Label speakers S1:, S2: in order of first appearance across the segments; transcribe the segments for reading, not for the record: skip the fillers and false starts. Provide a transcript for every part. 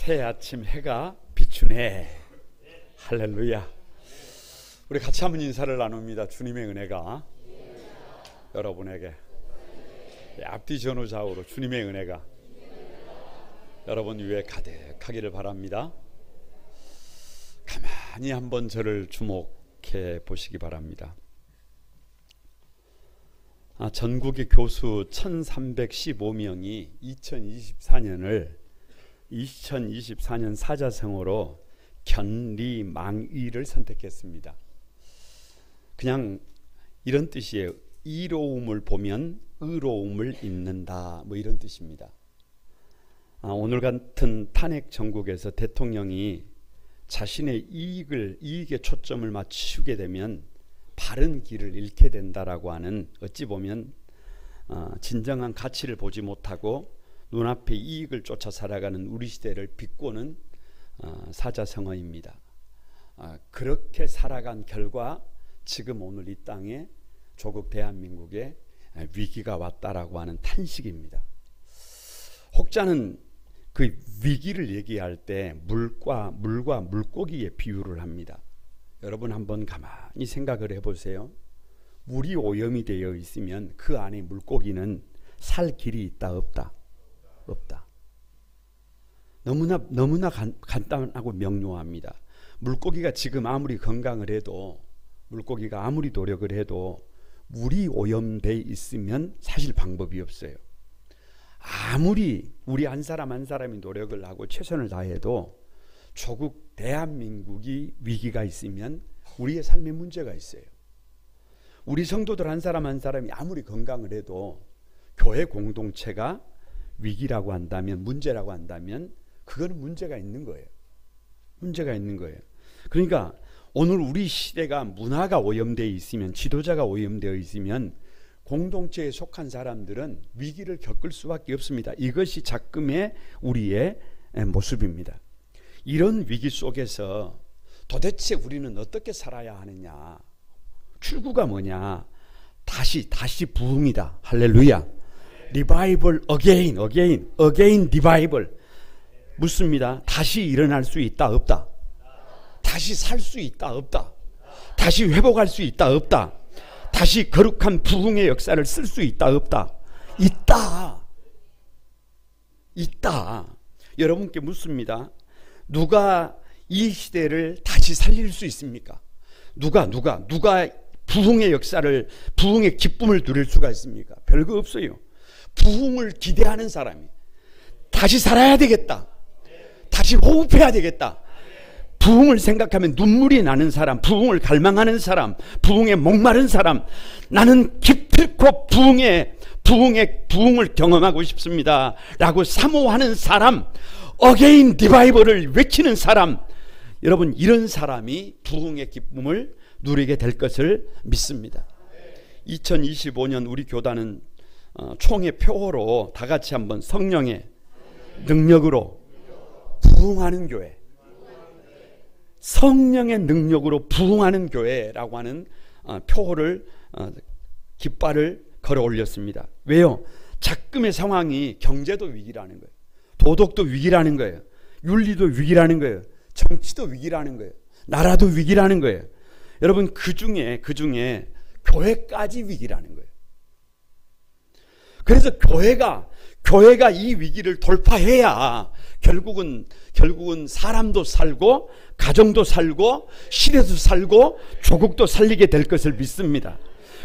S1: 새 아침 해가 비추네. 할렐루야. 우리 같이 한번 인사를 나눕니다. 주님의 은혜가 여러분에게, 앞뒤 전후 좌우로 주님의 은혜가 여러분 위에 가득하기를 바랍니다. 가만히 한번 저를 주목해 보시기 바랍니다. 전국의 교수 1315명이 2024년 사자성어로 견리망의를 선택했습니다. 그냥 이런 뜻이에요. 이로움을 보면 의로움을 잇는다, 뭐 이런 뜻입니다. 오늘 같은 탄핵 정국에서 대통령이 자신의 이익에 초점을 맞추게 되면 바른 길을 잃게 된다라고 하는, 어찌 보면 진정한 가치를 보지 못하고 눈앞의 이익을 쫓아 살아가는 우리 시대를 비꼬는 사자성어입니다. 그렇게 살아간 결과 지금 오늘 이 땅에 조국 대한민국에 위기가 왔다라고 하는 탄식입니다. 혹자는 그 위기를 얘기할 때 물과 물고기에 비유를 합니다. 여러분 한번 가만히 생각을 해보세요. 물이 오염이 되어 있으면 그 안에 물고기는 살 길이 있다 없다? 없다. 너무나 간단하고 명료합니다. 물고기가 지금 아무리 건강을 해도, 물고기가 아무리 노력을 해도 물이 오염돼 있으면 사실 방법이 없어요. 아무리 우리 한 사람 한 사람이 노력을 하고 최선을 다해도 조국 대한민국이 위기가 있으면 우리의 삶에 문제가 있어요. 우리 성도들 한 사람 한 사람이 아무리 건강을 해도 교회 공동체가 위기라고 한다면, 문제라고 한다면 그거는 문제가 있는 거예요. 문제가 있는 거예요. 그러니까 오늘 우리 시대가 문화가 오염되어 있으면, 지도자가 오염되어 있으면 공동체에 속한 사람들은 위기를 겪을 수밖에 없습니다. 이것이 작금의 우리의 모습입니다. 이런 위기 속에서 도대체 우리는 어떻게 살아야 하느냐? 출구가 뭐냐? 다시 부흥이다. 할렐루야. 리바이벌 again 리바이벌. 묻습니다. 다시 일어날 수 있다 없다? 다시 살 수 있다 없다? 다시 회복할 수 있다 없다? 다시 거룩한 부흥의 역사를 쓸 수 있다 없다? 있다. 여러분께 묻습니다. 누가 이 시대를 다시 살릴 수 있습니까? 누가 부흥의 역사를, 부흥의 기쁨을 누릴 수가 있습니까? 별거 없어요. 부흥을 기대하는 사람이, 다시 살아야 되겠다, 다시 호흡해야 되겠다, 부흥을 생각하면 눈물이 나는 사람, 부흥을 갈망하는 사람, 부흥에 목마른 사람, 나는 기필코 부흥을 경험하고 싶습니다 라고 사모하는 사람, 어게인 리바이벌을 외치는 사람, 여러분 이런 사람이 부흥의 기쁨을 누리게 될 것을 믿습니다. 2025년 우리 교단은 총회 표어로 다 같이 한번 성령의 능력으로 부흥하는 교회, 성령의 능력으로 부흥하는 교회라고 하는 표어를, 깃발을 걸어 올렸습니다. 왜요? 작금의 상황이 경제도 위기라는 거예요. 도덕도 위기라는 거예요. 윤리도 위기라는 거예요. 정치도 위기라는 거예요. 나라도 위기라는 거예요. 여러분 그 중에 교회까지 위기라는 거예요. 그래서 교회가 이 위기를 돌파해야 결국은 사람도 살고 가정도 살고 시대도 살고 조국도 살리게 될 것을 믿습니다.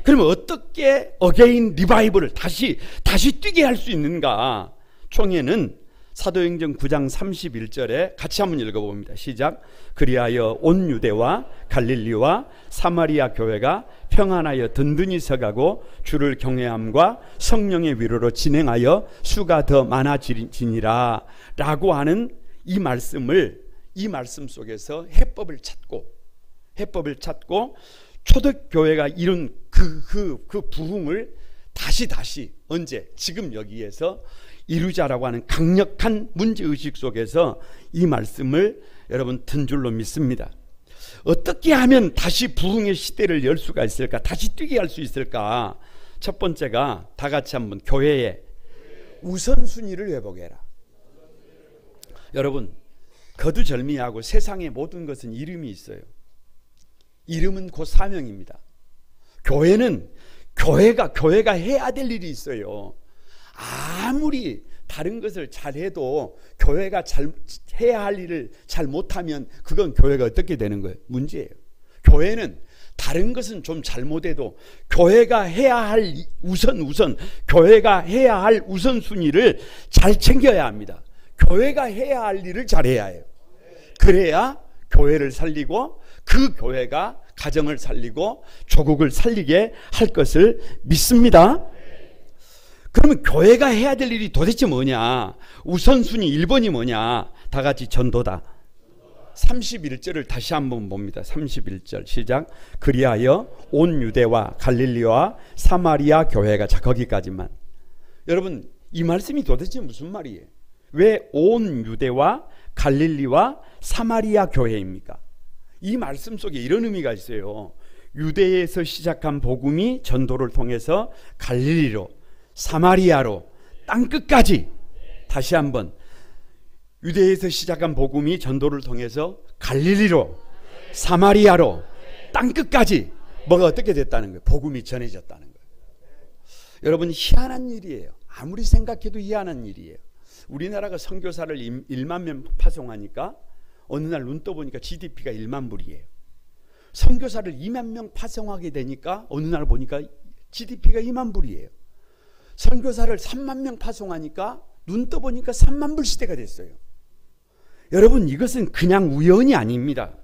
S1: 그러면 어떻게 어게인 리바이벌을 다시 뛰게 할 수 있는가? 총회는 사도행전 9장 31절에 같이 한번 읽어봅니다. 시작. 그리하여 온 유대와 갈릴리와 사마리아 교회가 평안하여 든든히 서가고 주를 경외함과 성령의 위로로 진행하여 수가 더 많아지니라 라고 하는 이 말씀 속에서 해법을 찾고 초대교회가 이룬 그 부흥을 다시 언제? 지금 여기에서 이루자라고 하는 강력한 문제의식 속에서 이 말씀을 여러분 든 줄로 믿습니다. 어떻게 하면 다시 부흥의 시대를 열 수가 있을까? 다시 뛰게 할 수 있을까? 첫 번째가 다 같이 한번 교회의 우선순위를 회복해라. 여러분 거두절미하고 세상의 모든 것은 이름이 있어요. 이름은 곧 사명입니다. 교회는 교회가 해야 될 일이 있어요. 아무리 다른 것을 잘해도 교회가 해야 할 일을 잘 못하면 그건 교회가 어떻게 되는 거예요? 문제예요. 교회는 다른 것은 좀 잘못해도 교회가 해야 할 교회가 해야 할 우선순위를 잘 챙겨야 합니다. 교회가 해야 할 일을 잘해야 해요. 그래야 교회를 살리고 그 교회가 가정을 살리고 조국을 살리게 할 것을 믿습니다. 그러면 교회가 해야 될 일이 도대체 뭐냐? 우선순위 1번이 뭐냐? 다 같이 전도다. 31절을 다시 한번 봅니다. 31절 시작. 그리하여 온 유대와 갈릴리와 사마리아 교회가, 자 거기까지만. 여러분 이 말씀이 도대체 무슨 말이에요? 왜 온 유대와 갈릴리와 사마리아 교회입니까? 이 말씀 속에 이런 의미가 있어요. 유대에서 시작한 복음이 전도를 통해서 갈릴리로, 사마리아로, 땅끝까지. 다시 한번, 유대에서 시작한 복음이 전도를 통해서 갈릴리로, 사마리아로, 땅끝까지 뭐가 어떻게 됐다는 거예요? 복음이 전해졌다는 거예요. 여러분 희한한 일이에요. 아무리 생각해도 희한한 일이에요. 우리나라가 선교사를 1만 명 파송하니까 어느 날 눈 떠보니까 GDP가 1만 불이에요. 선교사를 2만 명 파송하게 되니까 어느 날 보니까 GDP가 2만 불이에요. 선교사를 3만 명 파송하니까 눈 떠보니까 3만 불 시대가 됐어요. 여러분 이것은 그냥 우연이 아닙니다.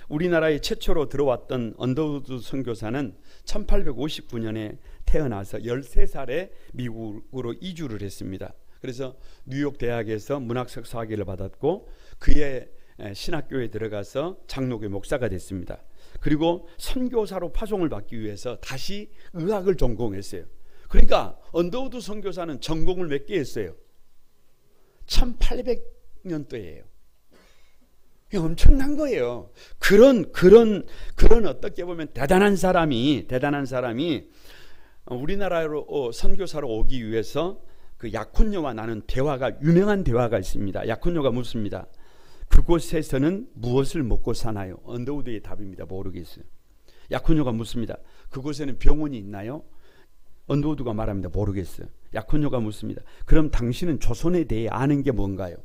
S1: 우리나라에 최초로 들어왔던 언더우드 선교사는 1859년에 태어나서 13살에 미국으로 이주를 했습니다. 그래서 뉴욕 대학에서 문학 석사학위를 받았고 그의 신학교에 들어가서 장로교 목사가 됐습니다. 그리고 선교사로 파송을 받기 위해서 다시 의학을 전공했어요. 그러니까 언더우드 선교사는 전공을 몇 개 했어요? 1800년도예요. 엄청난 거예요. 그런 어떻게 보면 대단한 사람이 우리나라로 선교사로 오기 위해서 그 약혼녀와 나는 유명한 대화가 있습니다. 약혼녀가 묻습니다. 그곳에서는 무엇을 먹고 사나요? 언더우드의 답입니다. 모르겠어요. 약혼녀가 묻습니다. 그곳에는 병원이 있나요? 언더우드가 말합니다. 모르겠어요. 약혼녀가 묻습니다. 그럼 당신은 조선에 대해 아는 게 뭔가요?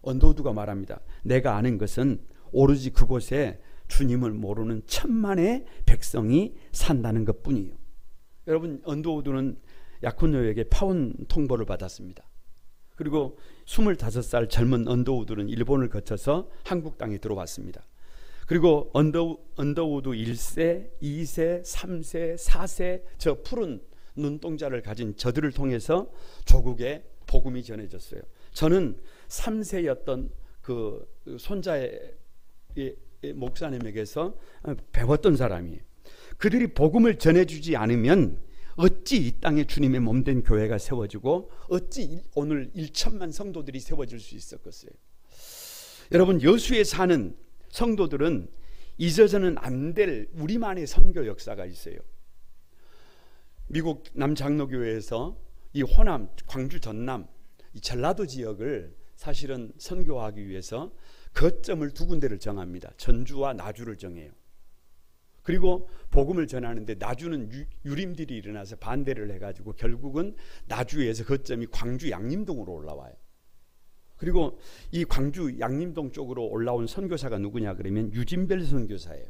S1: 언더우드가 말합니다. 내가 아는 것은 오로지 그곳에 주님을 모르는 천만의 백성이 산다는 것뿐이에요. 여러분 언더우드는 약혼녀에게 파혼 통보를 받았습니다. 그리고 25살 젊은 언더우드는 일본을 거쳐서 한국 땅에 들어왔습니다. 그리고 언더우드 1세, 2세, 3세, 4세 저 푸른 눈동자를 가진 저들을 통해서 조국에 복음이 전해졌어요. 저는 3세였던 그 손자의 목사님에게서 배웠던 사람이에요. 그들이 복음을 전해주지 않으면 어찌 이 땅에 주님의 몸된 교회가 세워지고 어찌 오늘 1천만 성도들이 세워질 수 있었겠어요. 여러분 여수에 사는 성도들은 잊어서는 안 될 우리만의 선교 역사가 있어요. 미국 남장로교회에서 이 호남, 광주, 전남, 이 전라도 지역을 사실은 선교하기 위해서 거점을 두 군데를 정합니다. 전주와 나주를 정해요. 그리고 복음을 전하는데 나주는 유림들이 일어나서 반대를 해가지고 결국은 나주에서 거점이 광주 양림동으로 올라와요. 그리고 이 광주 양림동 쪽으로 올라온 선교사가 누구냐 그러면 유진별 선교사예요.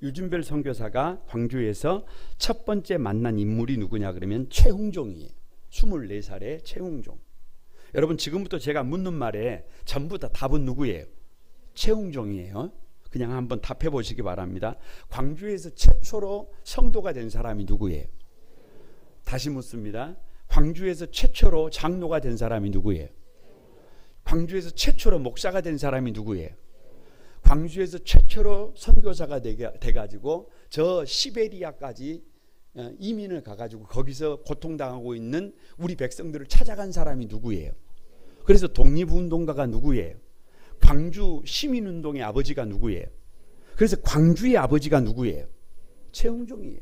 S1: 유진별 선교사가 광주에서 첫 번째 만난 인물이 누구냐 그러면 최홍종이에요. 24살의 최홍종. 여러분 지금부터 제가 묻는 말에 전부 다 답은 누구예요? 최홍종이에요. 그냥 한번 답해 보시기 바랍니다. 광주에서 최초로 성도가 된 사람이 누구예요? 다시 묻습니다. 광주에서 최초로 장로가 된 사람이 누구예요? 광주에서 최초로 목사가 된 사람이 누구예요? 광주에서 최초로 선교사가 돼가지고 저 시베리아까지 이민을 가가지고 거기서 고통당하고 있는 우리 백성들을 찾아간 사람이 누구예요? 그래서 독립운동가가 누구예요? 광주 시민운동의 아버지가 누구예요? 그래서 광주의 아버지가 누구예요? 최홍종이에요.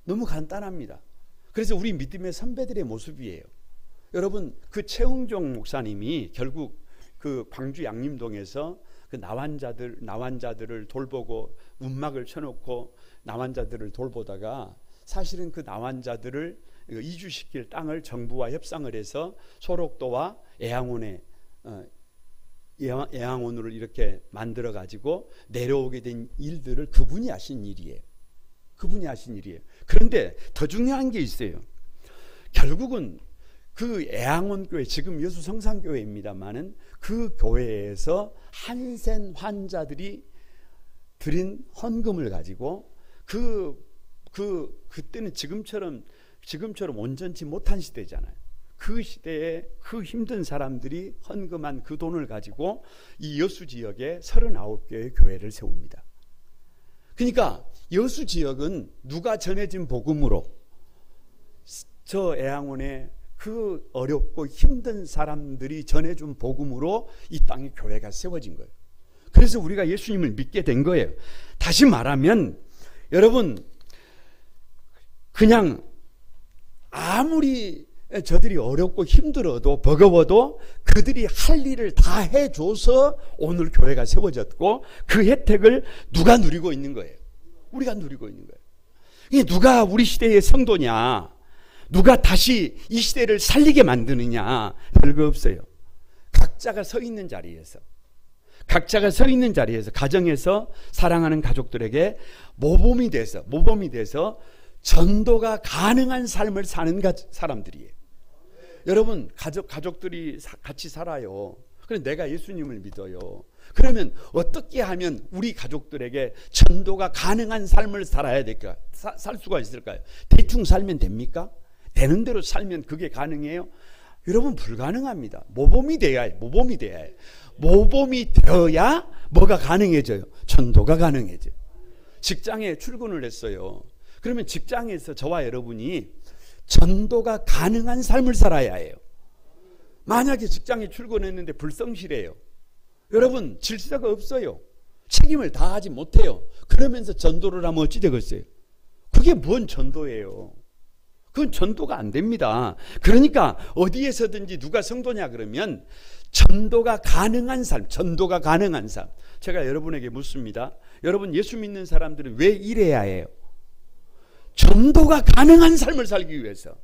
S1: 너무 간단합니다. 그래서 우리 믿음의 선배들의 모습이에요. 여러분 그 최홍종 목사님이 결국 그 광주 양림동에서 그 나환자들을 돌보고 움막을 쳐놓고 나환자들을 돌보다가 사실은 그 나환자들을 이주시킬 땅을 정부와 협상을 해서 소록도와 애양원으로 이렇게 만들어 가지고 내려오게 된 일들을 그분이 하신 일이에요. 그분이 하신 일이에요. 그런데 더 중요한 게 있어요. 결국은 그 애양원 교회, 지금 여수 성산교회입니다만은 그 교회에서 한센 환자들이 드린 헌금을 가지고 그때는 지금처럼 온전치 못한 시대잖아요. 그 시대에 그 힘든 사람들이 헌금한 그 돈을 가지고 이 여수 지역에 39개의 교회를 세웁니다. 그러니까 여수 지역은 누가 전해진 복음으로 저 애양원에 그 어렵고 힘든 사람들이 전해준 복음으로 이 땅에 교회가 세워진 거예요. 그래서 우리가 예수님을 믿게 된 거예요. 다시 말하면 여러분, 그냥 아무리 저들이 어렵고 힘들어도 버거워도 그들이 할 일을 다 해줘서 오늘 교회가 세워졌고 그 혜택을 누가 누리고 있는 거예요? 우리가 누리고 있는 거예요. 이게 누가 우리 시대의 성도냐? 누가 다시 이 시대를 살리게 만드느냐? 별거 없어요. 각자가 서 있는 자리에서 가정에서 사랑하는 가족들에게 모범이 돼서 전도가 가능한 삶을 사는 사람들이에요. 여러분, 가족들이 같이 살아요. 그럼 내가 예수님을 믿어요. 그러면 어떻게 하면 우리 가족들에게 전도가 가능한 삶을 살아야 될까? 살 수가 있을까요? 대충 살면 됩니까? 되는 대로 살면 그게 가능해요? 여러분, 불가능합니다. 모범이 되어야 해요. 모범이 되어야 뭐가 가능해져요? 전도가 가능해져요. 직장에 출근을 했어요. 그러면 직장에서 저와 여러분이 전도가 가능한 삶을 살아야 해요. 만약에 직장에 출근했는데 불성실해요. 여러분, 질서가 없어요. 책임을 다하지 못해요. 그러면서 전도를 하면 어찌 되겠어요? 그게 뭔 전도예요? 그건 전도가 안 됩니다. 그러니까 어디에서든지 누가 성도냐 그러면 전도가 가능한 삶. 제가 여러분에게 묻습니다. 여러분, 예수 믿는 사람들은 왜 이래야 해요? 전도가 가능한 삶을 살기 위해서.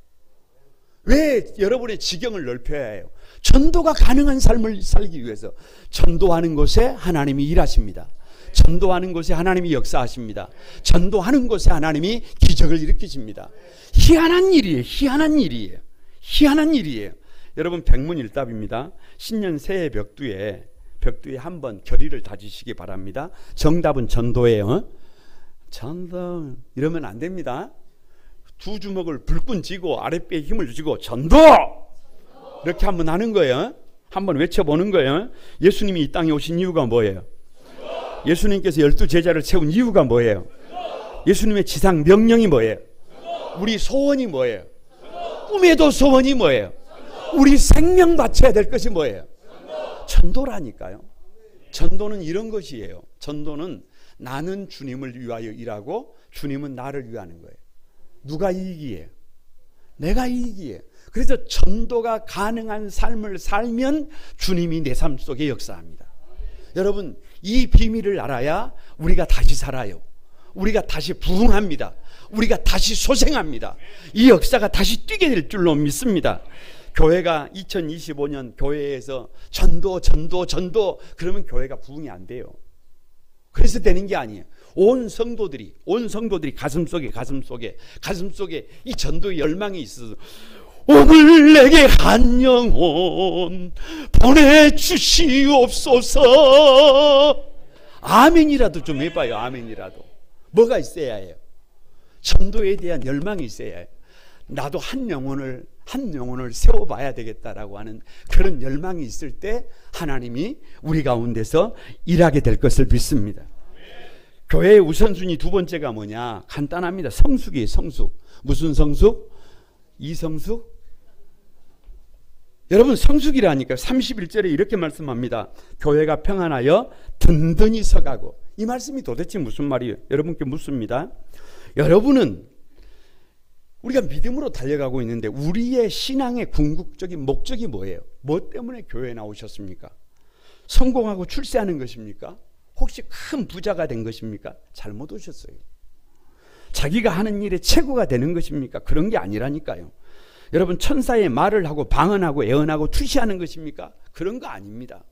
S1: 왜 여러분의 지경을 넓혀야 해요? 전도가 가능한 삶을 살기 위해서. 전도하는 곳에 하나님이 일하십니다. 전도하는 곳에 하나님이 역사하십니다. 전도하는 곳에 하나님이 기적을 일으키십니다. 희한한 일이에요. 여러분, 백문일답입니다. 신년 새해 벽두에 한번 결의를 다지시기 바랍니다. 정답은 전도예요. 전도 이러면 안 됩니다. 두 주먹을 불끈 쥐고 아랫배에 힘을 주고 전도! 이렇게 한번 하는 거예요. 한번 외쳐보는 거예요. 예수님이 이 땅에 오신 이유가 뭐예요? 예수님께서 12제자를 채운 이유가 뭐예요? 예수님의 지상 명령이 뭐예요? 우리 소원이 뭐예요? 꿈에도 소원이 뭐예요? 우리 생명 바쳐야 될 것이 뭐예요? 전도라니까요. 전도는 이런 것이에요. 전도는 나는 주님을 위하여 일하고 주님은 나를 위하는 거예요. 누가 이익이에요? 내가 이익이에요. 그래서 전도가 가능한 삶을 살면 주님이 내 삶 속에 역사합니다. 여러분, 이 비밀을 알아야 우리가 다시 살아요. 우리가 다시 부흥합니다. 우리가 다시 소생합니다. 이 역사가 다시 뛰게 될 줄로 믿습니다. 교회가 2025년 교회에서 전도 그러면 교회가 부흥이 안 돼요. 그래서 되는 게 아니에요. 온 성도들이 가슴속에 이 전도의 열망이 있어서 오늘 내게 한 영혼 보내주시옵소서. 아멘이라도 좀 해봐요. 아멘이라도. 뭐가 있어야 해요? 전도에 대한 열망이 있어야 해요. 나도 한 영혼을 세워봐야 되겠다라고 하는 그런 열망이 있을 때 하나님이 우리 가운데서 일하게 될 것을 믿습니다. 교회의 우선순위 두 번째가 뭐냐? 간단합니다. 성숙이에요. 성숙. 무슨 성숙? 이성숙? 여러분, 성숙이라니까 31절에 이렇게 말씀합니다. 교회가 평안하여 든든히 서가고. 이 말씀이 도대체 무슨 말이에요? 여러분께 묻습니다. 여러분은 우리가 믿음으로 달려가고 있는데 우리의 신앙의 궁극적인 목적이 뭐예요? 뭐 때문에 교회에 나오셨습니까? 성공하고 출세하는 것입니까? 혹시 큰 부자가 된 것입니까? 잘못 오셨어요. 자기가 하는 일의 최고가 되는 것입니까? 그런 게 아니라니까요. 여러분, 천사의 말을 하고 방언하고 애언하고 투시하는 것입니까? 그런 거 아닙니다.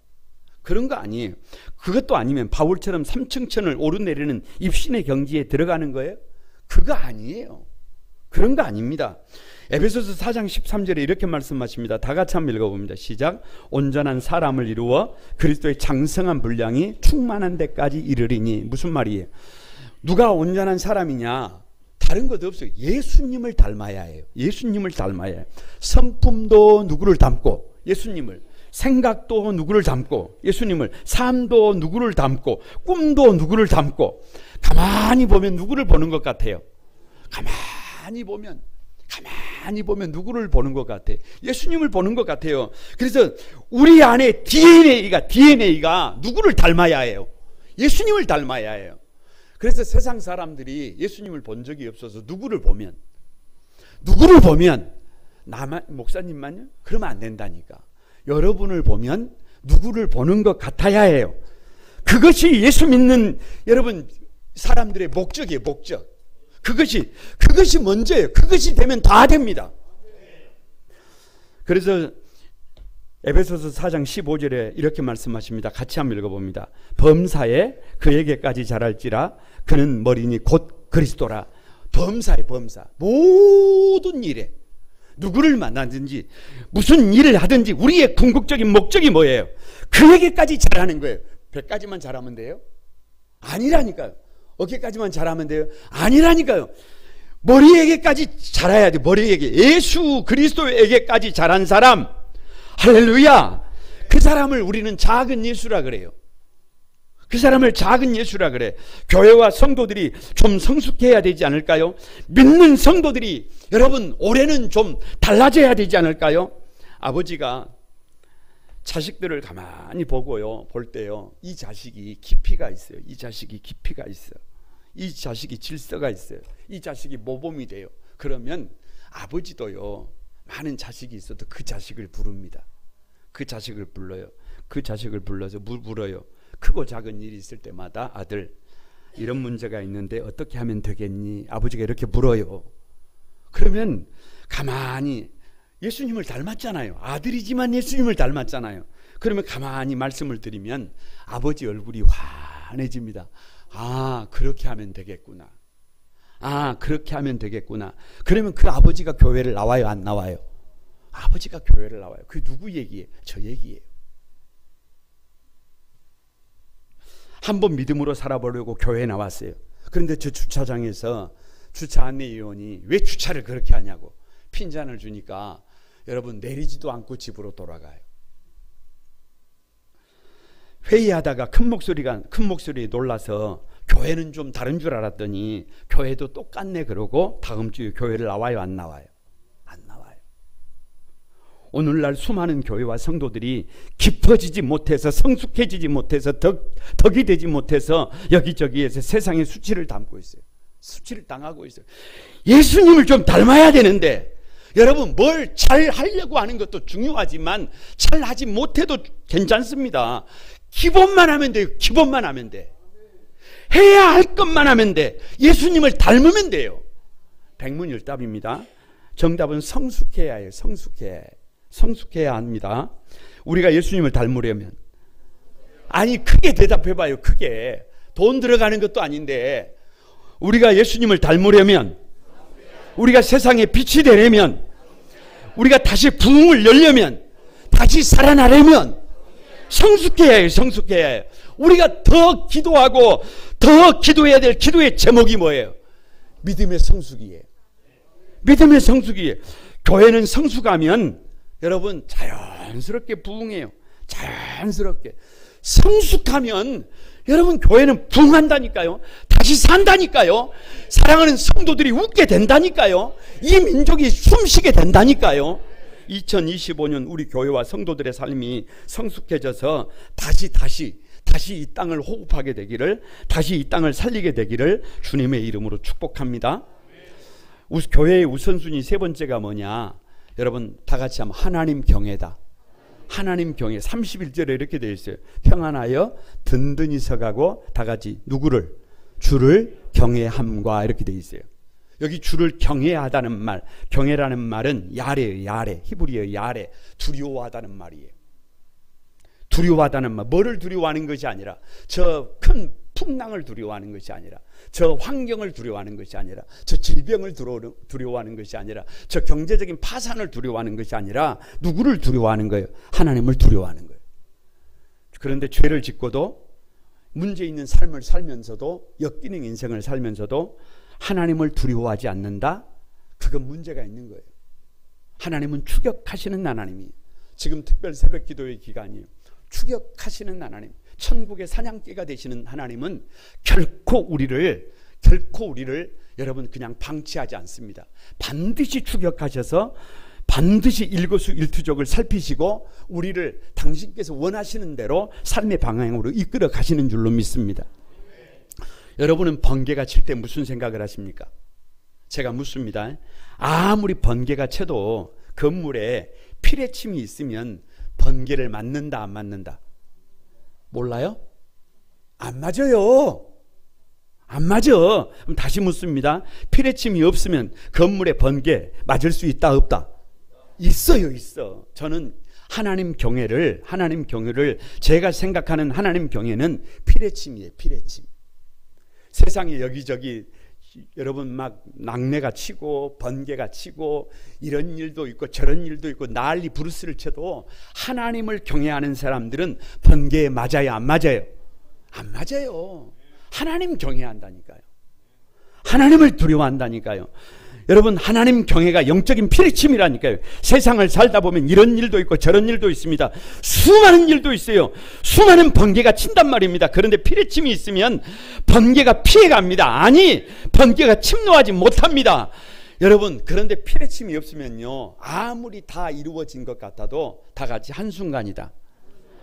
S1: 그런 거 아니에요. 그것도 아니면 바울처럼 삼층천을 오르내리는 입신의 경지에 들어가는 거예요? 그거 아니에요. 그런 거 아닙니다. 에베소서 4장 13절에 이렇게 말씀하십니다. 다 같이 한번 읽어봅니다. 시작. 온전한 사람을 이루어 그리스도의 장성한 분량이 충만한 데까지 이르리니. 무슨 말이에요? 누가 온전한 사람이냐? 다른 것도 없어요. 예수님을 닮아야 해요. 예수님을 닮아야 해요. 성품도 누구를 닮고, 예수님을. 생각도 누구를 닮고, 예수님을. 삶도 누구를 닮고, 꿈도 누구를 닮고. 가만히 보면 누구를 보는 것 같아요? 가만히 보면 누구를 보는 것 같아요? 예수님을 보는 것 같아요. 그래서 우리 안에 DNA가 누구를 닮아야 해요? 예수님을 닮아야 해요. 그래서 세상 사람들이 예수님을 본 적이 없어서 누구를 보면 나만, 목사님만요? 그러면 안 된다니까. 여러분을 보면 누구를 보는 것 같아야 해요. 그것이 예수 믿는 여러분 사람들의 목적이에요. 목적. 그것이 먼저예요. 그것이 되면 다 됩니다. 그래서 에베소서 4장 15절에 이렇게 말씀하십니다. 같이 한번 읽어봅니다. 범사에 그에게까지 자랄지라 그는 머리니 곧 그리스도라. 범사에 범사. 모든 일에 누구를 만나든지 무슨 일을 하든지 우리의 궁극적인 목적이 뭐예요? 그에게까지 자라는 거예요. 배까지만 자라면 돼요? 아니라니까요. 어깨까지만 자라면 돼요? 아니라니까요. 머리에게까지 자라야 돼. 머리에게. 예수 그리스도에게까지 자란 사람, 할렐루야. 그 사람을 우리는 작은 예수라 그래요. 그 사람을 작은 예수라 그래. 교회와 성도들이 좀 성숙해야 되지 않을까요? 믿는 성도들이 여러분 올해는 좀 달라져야 되지 않을까요? 아버지가 자식들을 가만히 보고요, 볼 때요, 이 자식이 깊이가 있어요. 이 자식이 깊이가 있어요. 이 자식이 질서가 있어요. 이 자식이 모범이 돼요. 그러면 아버지도요, 많은 자식이 있어도 그 자식을 부릅니다. 그 자식을 불러요. 그 자식을 불러서 물어요. 크고 작은 일이 있을 때마다 아들, 이런 문제가 있는데 어떻게 하면 되겠니? 아버지가 이렇게 물어요. 그러면 가만히, 예수님을 닮았잖아요. 아들이지만 예수님을 닮았잖아요. 그러면 가만히 말씀을 드리면 아버지 얼굴이 환해집니다. 아, 그렇게 하면 되겠구나. 아, 그렇게 하면 되겠구나. 그러면 그 아버지가 교회를 나와요, 안 나와요? 아버지가 교회를 나와요. 그게 누구 얘기예요? 저 얘기예요. 한번 믿음으로 살아보려고 교회에 나왔어요. 그런데 저 주차장에서 주차 안내위원이 왜 주차를 그렇게 하냐고 핀잔을 주니까 여러분 내리지도 않고 집으로 돌아가요. 회의하다가 큰 목소리에 놀라서 교회는 좀 다른 줄 알았더니 교회도 똑같네 그러고 다음 주에 교회를 나와요, 안 나와요? 안 나와요. 오늘날 수많은 교회와 성도들이 깊어지지 못해서, 성숙해지지 못해서, 덕이 되지 못해서 여기저기에서 세상의 수치를 담고 있어요. 수치를 당하고 있어요. 예수님을 좀 닮아야 되는데, 여러분 뭘 잘 하려고 하는 것도 중요하지만 잘 하지 못해도 괜찮습니다. 기본만 하면 돼요. 기본만 하면 돼. 해야 할 것만 하면 돼. 예수님을 닮으면 돼요. 백문일답입니다. 정답은 성숙해야 해요. 성숙해야 합니다. 우리가 예수님을 닮으려면, 아니 크게 대답해봐요. 크게. 돈 들어가는 것도 아닌데 우리가 예수님을 닮으려면, 우리가 세상에 빛이 되려면, 우리가 다시 부흥을 열려면, 다시 살아나려면 성숙해야 해요. 성숙해야 해요. 우리가 더 기도하고 더 기도해야 될 기도의 제목이 뭐예요? 믿음의 성숙이에요. 믿음의 성숙이에요. 교회는 성숙하면 여러분 자연스럽게 부흥해요. 자연스럽게. 성숙하면 여러분 교회는 부흥한다니까요. 다시 산다니까요. 사랑하는 성도들이 웃게 된다니까요. 이 민족이 숨쉬게 된다니까요. 2025년 우리 교회와 성도들의 삶이 성숙해져서 다시 이 땅을 호흡하게 되기를, 다시 이 땅을 살리게 되기를 주님의 이름으로 축복합니다. 교회의 우선순위 세 번째가 뭐냐? 여러분 다 같이 하면 하나님 경외다. 하나님 경외 31절에 이렇게 되어 있어요. 평안하여 든든히 서가고 다 같이 누구를? 주를 경외함과 이렇게 되어 있어요. 여기 주를 경외하다는 말, 경외라는 말은 야레예요. 야레, 히브리어 야레, 두려워하다는 말이에요. 두려워하다는 말, 뭐를 두려워하는 것이 아니라 저 큰 풍랑을 두려워하는 것이 아니라 저 환경을 두려워하는 것이 아니라 저 질병을 두려워하는 것이 아니라 저 경제적인 파산을 두려워하는 것이 아니라 누구를 두려워하는 거예요? 하나님을 두려워하는 거예요. 그런데 죄를 짓고도 문제 있는 삶을 살면서도 역기능 인생을 살면서도 하나님을 두려워하지 않는다? 그건 문제가 있는 거예요. 하나님은 추격하시는 하나님이 지금 특별 새벽 기도의 기간이에요. 추격하시는 하나님, 천국의 사냥개가 되시는 하나님은 결코 우리를 여러분 그냥 방치하지 않습니다. 반드시 추격하셔서 반드시 일거수일투족을 살피시고 우리를 당신께서 원하시는 대로 삶의 방향으로 이끌어 가시는 줄로 믿습니다. 여러분은 번개가 칠 때 무슨 생각을 하십니까? 제가 묻습니다. 아무리 번개가 쳐도 건물에 피뢰침이 있으면 번개를 맞는다 안 맞는다? 몰라요? 안 맞아요. 안 맞아. 그럼 다시 묻습니다. 피뢰침이 없으면 건물에 번개 맞을 수 있다 없다? 있어요. 있어. 저는 하나님 경외를 제가 생각하는 하나님 경외는 피뢰침이에요. 피뢰침. 세상에 여기저기 여러분 막 낙뢰가 치고 번개가 치고 이런 일도 있고 저런 일도 있고 난리 부르스를 쳐도 하나님을 경외하는 사람들은 번개에 맞아요 안 맞아요? 안 맞아요. 하나님 경외한다니까요. 하나님을 두려워한다니까요. 여러분 하나님 경외가 영적인 피뢰침이라니까요. 세상을 살다 보면 이런 일도 있고 저런 일도 있습니다. 수많은 일도 있어요. 수많은 번개가 친단 말입니다. 그런데 피뢰침이 있으면 번개가 피해갑니다. 아니 번개가 침노하지 못합니다. 여러분 그런데 피뢰침이 없으면요 아무리 다 이루어진 것 같아도 다 같이 한순간이다.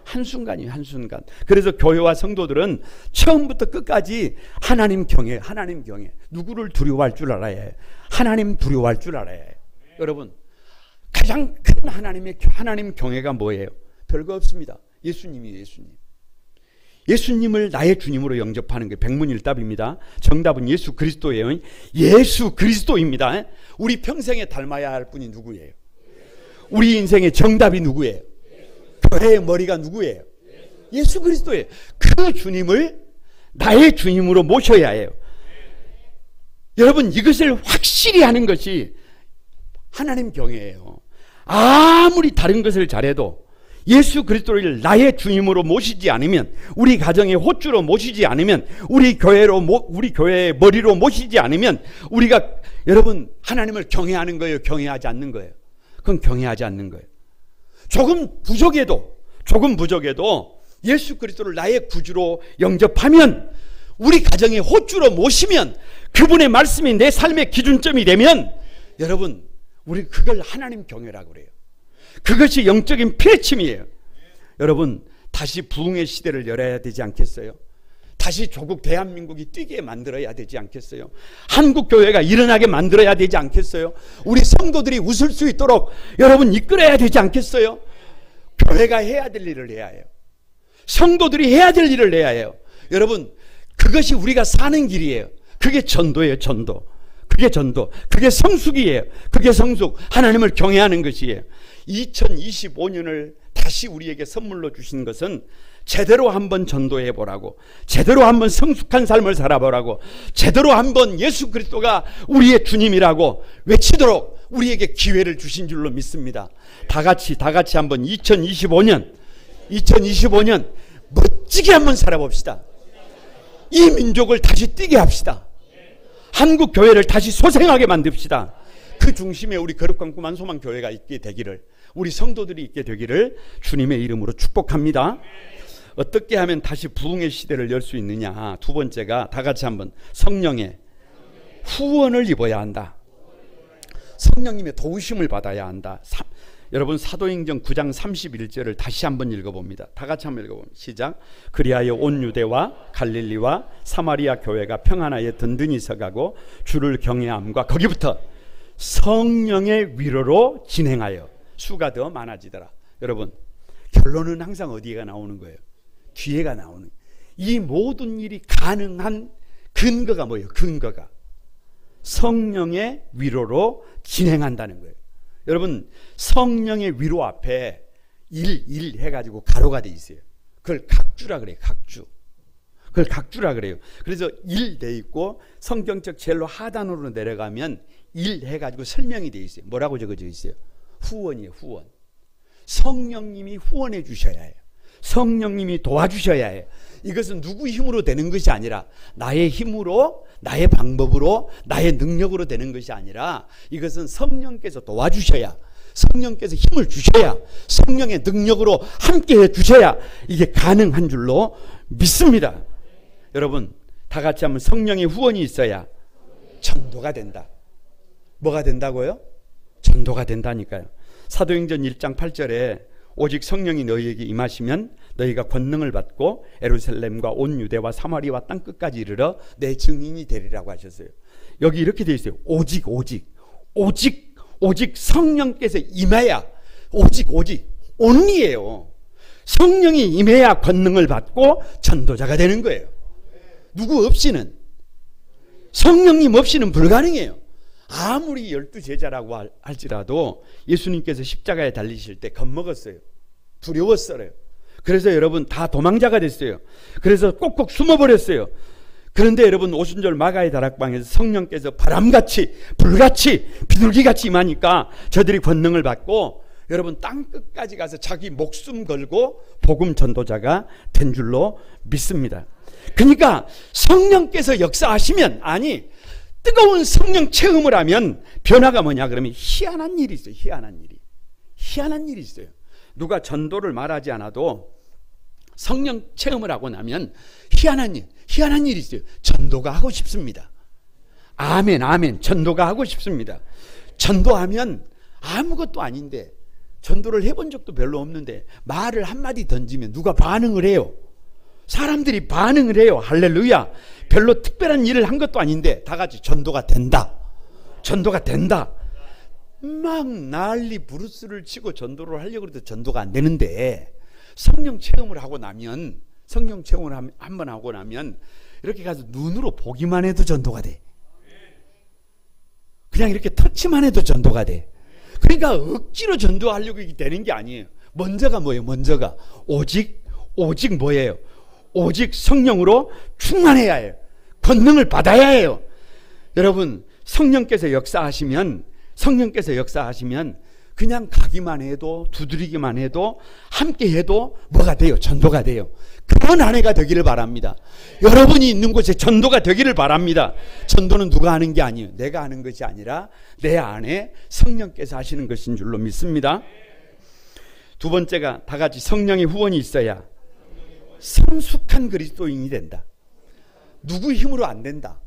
S1: 한순간이에요. 한순간. 그래서 교회와 성도들은 처음부터 끝까지 하나님 경외 누구를 두려워할 줄 알아야 해요. 하나님 두려워할 줄 알아야 해요. 여러분 가장 큰 하나님 경외가 뭐예요? 별거 없습니다. 예수님이에요. 예수님을 나의 주님으로 영접하는 게 백문일답입니다. 정답은 예수 그리스도예요. 예수 그리스도입니다. 우리 평생에 닮아야 할 분이 누구예요? 우리 인생의 정답이 누구예요? 교회의 머리가 누구예요? 예수 그리스도예요. 그 주님을 나의 주님으로 모셔야 해요. 여러분 이것을 확실히 하는 것이 하나님 경외예요. 아무리 다른 것을 잘해도 예수 그리스도를 나의 주님으로 모시지 않으면, 우리 가정의 호주로 모시지 않으면, 우리 교회의 머리로 모시지 않으면 우리가 여러분 하나님을 경외하는 거예요? 경외하지 않는 거예요? 그건 경외하지 않는 거예요. 조금 부족해도 예수 그리스도를 나의 구주로 영접하면, 우리 가정의 호주로 모시면, 그분의 말씀이 내 삶의 기준점이 되면, 여러분 우리 그걸 하나님 경외라고 그래요. 그것이 영적인 피뢰침이에요. 여러분 다시 부흥의 시대를 열어야 되지 않겠어요? 다시 조국 대한민국이 뛰게 만들어야 되지 않겠어요? 한국교회가 일어나게 만들어야 되지 않겠어요? 우리 성도들이 웃을 수 있도록 여러분 이끌어야 되지 않겠어요? 교회가 해야 될 일을 해야 해요. 성도들이 해야 될 일을 해야 해요. 여러분 그것이 우리가 사는 길이에요. 그게 전도예요. 전도. 그게 성숙이에요. 그게 성숙. 하나님을 경외하는 것이에요. 2025년을 다시 우리에게 선물로 주신 것은 제대로 한번 전도해 보라고, 제대로 한번 성숙한 삶을 살아보라고, 제대로 한번 예수 그리스도가 우리의 주님이라고 외치도록 우리에게 기회를 주신 줄로 믿습니다. 다 같이 한번 2025년 멋지게 한번 살아봅시다. 이 민족을 다시 뛰게 합시다. 한국 교회를 다시 소생하게 만듭시다. 그 중심에 우리 거룩한 꿈 한소망 교회가 있게 되기를, 우리 성도들이 있게 되기를 주님의 이름으로 축복합니다. 어떻게 하면 다시 부흥의 시대를 열 수 있느냐? 두 번째가 다 같이 한번 성령의 후원을 입어야 한다. 성령님의 도우심을 받아야 한다. 여러분 사도행전 9장 31절을 다시 한번 읽어봅니다. 다 같이 한번 읽어봅니다. 시작. 그리하여 온 유대와 갈릴리와 사마리아 교회가 평안하여 든든히 서가고 주를 경외함과, 거기부터 성령의 위로로 진행하여 수가 더 많아지더라. 여러분 결론은 항상 어디가 나오는 거예요? 뒤에가 나오는 거예요. 이 모든 일이 가능한 근거가 뭐예요? 근거가 성령의 위로로 진행한다는 거예요. 여러분, 성령의 위로 앞에 일 해가지고 가로가 돼 있어요. 그걸 각주라 그래요. 각주. 그걸 각주라 그래요. 그래서 일 돼 있고 성경적 제일로 하단으로 내려가면 일 해가지고 설명이 돼 있어요. 뭐라고 적어져 있어요? 후원이에요. 후원. 성령님이 후원해 주셔야 해요. 성령님이 도와주셔야 해요. 이것은 누구 힘으로 되는 것이 아니라 나의 힘으로, 나의 방법으로, 나의 능력으로 되는 것이 아니라 이것은 성령께서 도와주셔야, 성령께서 힘을 주셔야, 성령의 능력으로 함께해 주셔야 이게 가능한 줄로 믿습니다. 여러분, 다 같이 한번 성령의 후원이 있어야 전도가 된다. 뭐가 된다고요? 전도가 된다니까요. 사도행전 1장 8절에 오직 성령이 너희에게 임하시면 너희가 권능을 받고 예루살렘과 온 유대와 사마리아 땅 끝까지 이르러 내 증인이 되리라고 하셨어요. 여기 이렇게 되어 있어요. 오직 성령께서 임해야, 오직 only예요. 성령이 임해야 권능을 받고 전도자가 되는 거예요. 누구 없이는, 성령님 없이는 불가능해요. 아무리 12제자라고 할지라도 예수님께서 십자가에 달리실 때 겁먹었어요. 두려웠어요. 그래서 여러분 다 도망자가 됐어요. 그래서 꼭꼭 숨어버렸어요. 그런데 여러분, 오순절 마가의 다락방에서 성령께서 바람같이 불같이 비둘기같이 임하니까 저들이 권능을 받고 여러분 땅끝까지 가서 자기 목숨 걸고 복음 전도자가 된 줄로 믿습니다. 그러니까 성령께서 역사하시면, 아니 뜨거운 성령 체험을 하면 변화가 뭐냐 그러면 희한한 일이 있어요. 희한한 일이 있어요. 누가 전도를 말하지 않아도 성령 체험을 하고 나면 희한한 일이 있어요. 전도가 하고 싶습니다. 아멘. 전도가 하고 싶습니다. 전도하면 아무것도 아닌데, 전도를 해본 적도 별로 없는데 말을 한마디 던지면 누가 반응을 해요. 사람들이 반응을 해요. 할렐루야. 별로 특별한 일을 한 것도 아닌데 다 같이 전도가 된다. 막 난리 부르스를 치고 전도를 하려고 해도 전도가 안 되는데, 성령 체험을 하고 나면, 성령 체험을 한번 하고 나면 이렇게 가서 눈으로 보기만 해도 전도가 돼. 그냥 이렇게 터치만 해도 전도가 돼. 그러니까 억지로 전도하려고 되는 게 아니에요. 먼저가 뭐예요? 오직 뭐예요? 오직 성령으로 충만해야 해요. 권능을 받아야 해요. 여러분, 성령께서 역사하시면 그냥 가기만 해도, 두드리기만 해도, 함께 해도 뭐가 돼요? 전도가 돼요. 그런 한 해가 되기를 바랍니다. 여러분이 있는 곳에 전도가 되기를 바랍니다. 전도는 누가 하는 게 아니에요. 내가 하는 것이 아니라 내 안에 성령께서 하시는 것인 줄로 믿습니다. 두 번째가 다 같이 성령의 후원이 있어야 성숙한 그리스도인이 된다. 누구 힘으로 안 된다.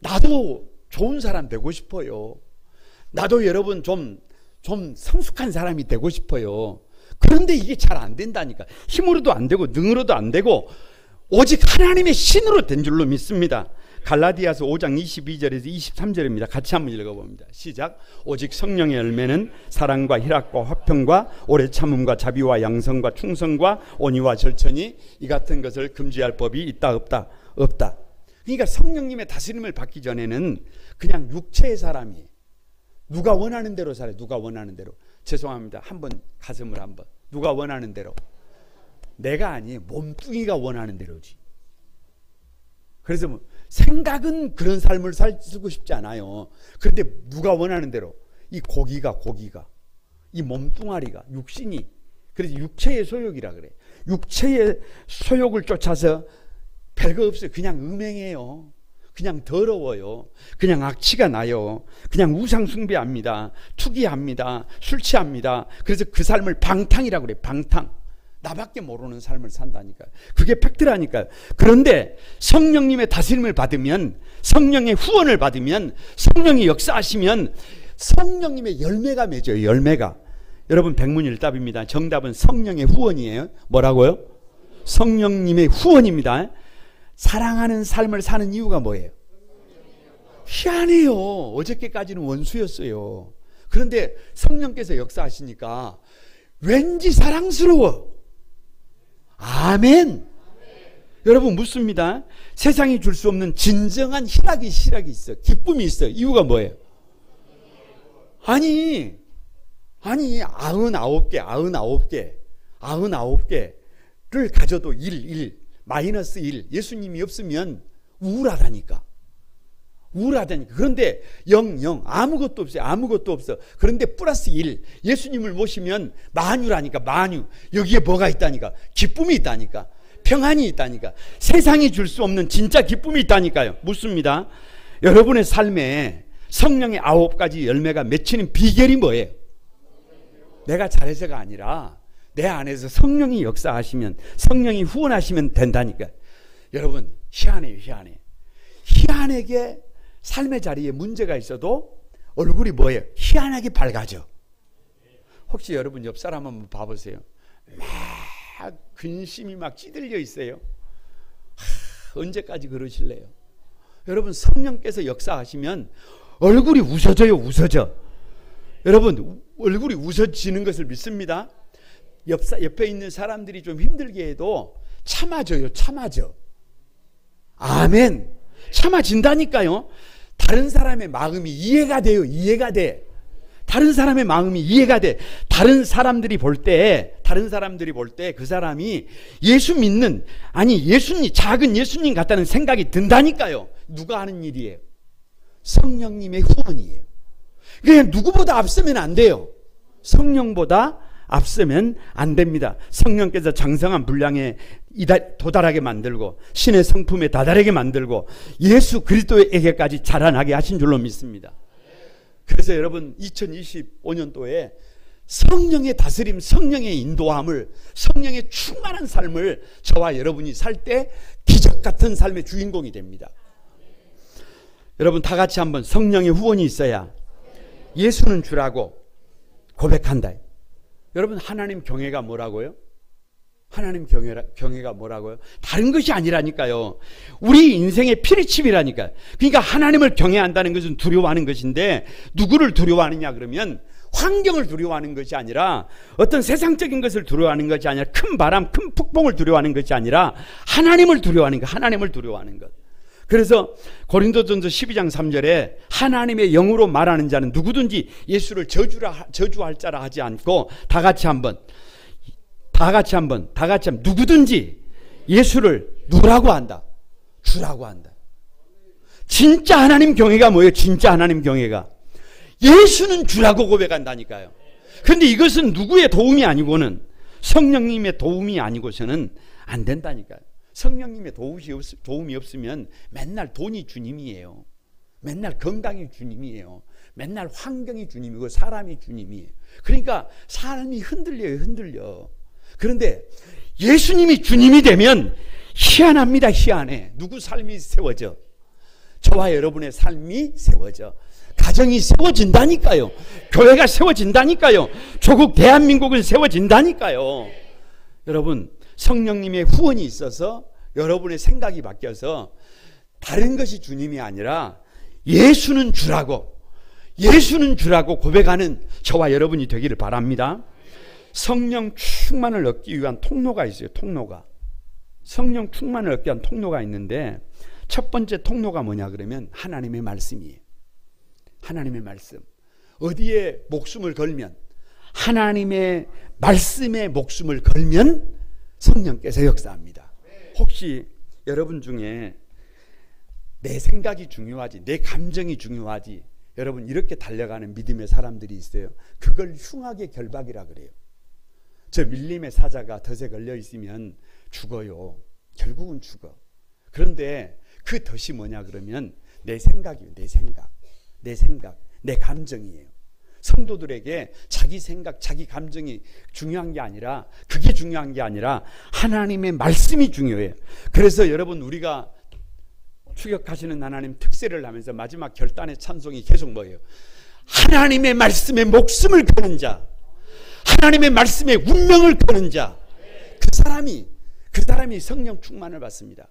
S1: 나도 좋은 사람 되고 싶어요. 나도 여러분 좀 성숙한 사람이 되고 싶어요. 그런데 이게 잘 안 된다니까. 힘으로도 안 되고 능으로도 안 되고 오직 하나님의 신으로 된 줄로 믿습니다. 갈라디아서 5장 22절에서 23절입니다. 같이 한번 읽어봅니다. 시작. 오직 성령의 열매는 사랑과 희락과 화평과 오래 참음과 자비와 양성과 충성과 온유와 절천이, 이 같은 것을 금지할 법이 있다 없다? 없다. 그러니까 성령님의 다스림을 받기 전에는 그냥 육체의 사람이 누가 원하는 대로 살아요. 누가 원하는 대로. 죄송합니다. 한번 가슴을 한번. 누가 원하는 대로. 내가 아니에요. 몸뚱이가 원하는 대로지. 그래서 뭐 생각은 그런 삶을 살고 싶지 않아요. 그런데 누가 원하는 대로. 이 고기가 이 몸뚱아리가, 육신이, 그래서 육체의 소욕이라 그래. 육체의 소욕을 쫓아서 별거 없어요. 그냥 음행해요. 그냥 더러워요. 그냥 악취가 나요. 그냥 우상 숭배합니다. 투기합니다. 술 취합니다. 그래서 그 삶을 방탕이라고 그래요. 방탕. 나밖에 모르는 삶을 산다니까요. 그게 팩트라니까요. 그런데 성령님의 다스림을 받으면, 성령의 후원을 받으면, 성령이 역사하시면 성령님의 열매가 맺어요. 열매가. 여러분, 백문일답입니다. 정답은 성령의 후원이에요. 뭐라고요? 성령님의 후원입니다. 사랑하는 삶을 사는 이유가 뭐예요? 희한해요. 어저께까지는 원수였어요. 그런데 성령께서 역사하시니까 왠지 사랑스러워. 아멘. 여러분 묻습니다. 세상이 줄 수 없는 진정한 희락이 있어. 기쁨이 있어. 이유가 뭐예요? 아니 99개를 가져도 마이너스 1. 예수님이 없으면 우울하다니까. 그런데 0 아무것도 없어. 그런데 플러스 1. 예수님을 모시면 만유라니까. 여기에 뭐가 있다니까? 기쁨이 있다니까. 평안이 있다니까. 세상이 줄 수 없는 진짜 기쁨이 있다니까요. 묻습니다. 여러분의 삶에 성령의 9가지 열매가 맺히는 비결이 뭐예요? 내가 잘해서가 아니라 내 안에서 성령이 역사하시면, 성령이 후원하시면 된다니까. 여러분 희한해요. 희한하게 삶의 자리에 문제가 있어도 얼굴이 뭐예요? 희한하게 밝아져. 혹시 여러분 옆 사람 한번 봐보세요. 막 근심이 막 찌들려 있어요. 언제까지 그러실래요? 여러분 성령께서 역사하시면 얼굴이 웃어져. 여러분 얼굴이 웃어지는 것을 믿습니다. 옆에 있는 사람들이 좀 힘들게 해도 참아줘요. 아멘. 참아진다니까요. 다른 사람의 마음이 이해가 돼. 다른 사람의 마음이 이해가 돼. 다른 사람들이 볼 때 그 사람이 예수 믿는, 작은 예수님 같다는 생각이 든다니까요. 누가 하는 일이에요? 성령님의 후원이에요. 그냥 누구보다 앞서면 안 돼요. 성령보다 앞서면 안 됩니다. 성령께서 장성한 분량에 도달하게 만들고 신의 성품에 다다르게 만들고 예수 그리스도에게까지 자라나게 하신 줄로 믿습니다. 그래서 여러분 2025년도에 성령의 다스림, 성령의 인도함을, 성령의 충만한 삶을 저와 여러분이 살 때 기적 같은 삶의 주인공이 됩니다. 여러분 다 같이 한번 성령의 후원이 있어야 예수는 주라고 고백한다. 여러분 하나님 경외가 뭐라고요? 하나님 경외가 뭐라고요? 다른 것이 아니라니까요. 우리 인생의 피리칩이라니까요. 그러니까 하나님을 경외한다는 것은 두려워하는 것인데, 누구를 두려워하느냐 그러면 환경을 두려워하는 것이 아니라, 어떤 세상적인 것을 두려워하는 것이 아니라, 큰 바람, 큰 폭풍을 두려워하는 것이 아니라 하나님을 두려워하는 것. 하나님을 두려워하는 것. 그래서 고린도전서 12장 3절에 하나님의 영으로 말하는 자는 누구든지 예수를 저주할 자라 하지 않고, 다 같이 한번 누구든지 예수를 누라고 한다. 주라고 한다. 진짜 하나님 경외가 뭐예요? 진짜 하나님 경외가 예수는 주라고 고백한다니까요. 그런데 이것은 누구의 도움이 아니고는, 성령님의 도움이 아니고서는 안 된다니까요. 성령님의 도움이 없으면 맨날 돈이 주님이에요. 맨날 건강이 주님이에요. 맨날 환경이 주님이고 사람이 주님이에요. 그러니까 삶이 흔들려. 그런데 예수님이 주님이 되면 희한합니다. 희한해. 누구 삶이 세워져? 저와 여러분의 삶이 세워져. 가정이 세워진다니까요. 교회가 세워진다니까요. 조국 대한민국은 세워진다니까요. 여러분 성령님의 후원이 있어서 여러분의 생각이 바뀌어서 다른 것이 주님이 아니라 예수는 주라고 고백하는 저와 여러분이 되기를 바랍니다. 성령 충만을 얻기 위한 통로가 있어요. 성령 충만을 얻기 위한 통로가 있는데, 첫 번째 통로가 뭐냐 그러면 하나님의 말씀이에요. 하나님의 말씀. 어디에 목숨을 걸면, 하나님의 말씀에 목숨을 걸면 성령께서 역사합니다. 혹시 여러분 중에 내 생각이 중요하지, 내 감정이 중요하지, 여러분 이렇게 달려가는 믿음의 사람들이 있어요. 그걸 흉악의 결박이라 그래요. 저 밀림의 사자가 덫에 걸려 있으면 죽어요. 결국은 죽어. 그런데 그 덫이 뭐냐 그러면 내 생각이에요. 내 감정이에요. 성도들에게 자기 생각, 자기 감정이 중요한 게 아니라, 그게 중요한 게 아니라 하나님의 말씀이 중요해요. 그래서 여러분 우리가 추격하시는 하나님 특세를 하면서 마지막 결단의 찬송이 계속 뭐예요? 하나님의 말씀에 목숨을 거는 자, 하나님의 말씀에 운명을 거는 자, 그 사람이 성령 충만을 받습니다.